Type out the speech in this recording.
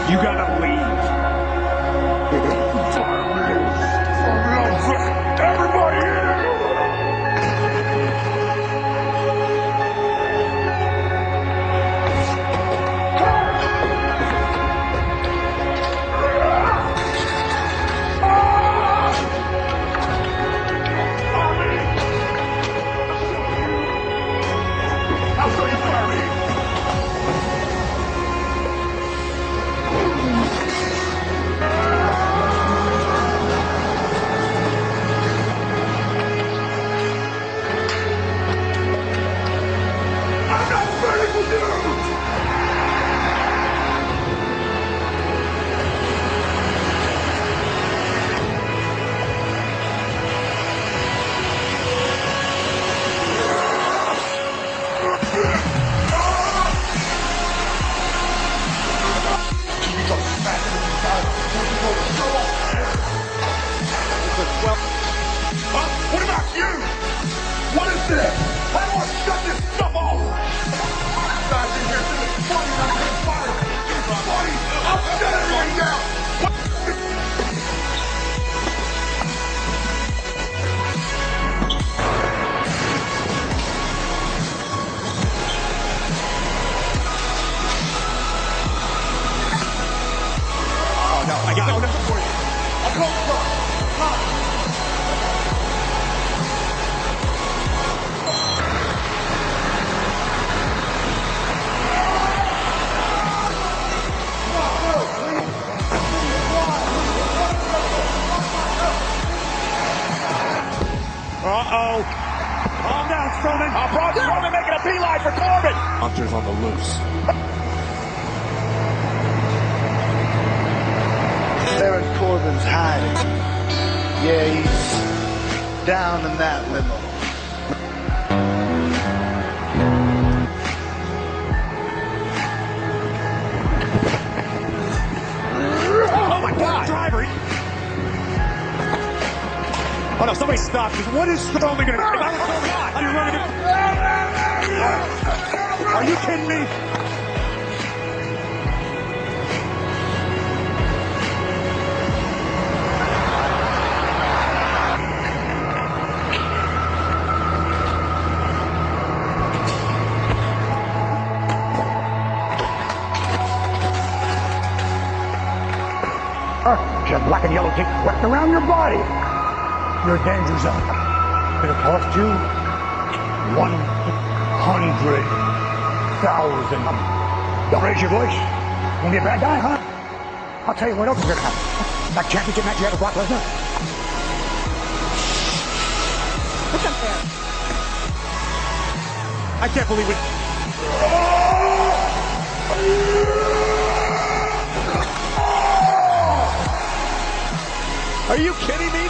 You gotta leave. Everybody here! How so you fire me? What about you? What is this? I want to shut this stuff off! Guys in here doing funny, I'm getting fired. It's funny! I'll shut everything down! Oh no, I got it for you. I'll call the truck. Uh-oh. Calm down, Strowman. Braun Strowman making a beeline for Corbin. Hunter's on the loose. Baron Corbin's hiding. Yeah, he's down in that limo. Oh my God! Driver! Oh no, somebody stop this. What is Strowman gonna do? If I was Corbin, I'd be running it. Are you kidding me? Just black and yellow tape wrapped around your body. You're a danger zone. It'll cost you 100,000. Don't raise your voice. Won't be a bad guy, huh? I'll tell you what else is gonna happen. That championship match you had with Brock Lesnar. What's up there? I can't believe it. Are you kidding me?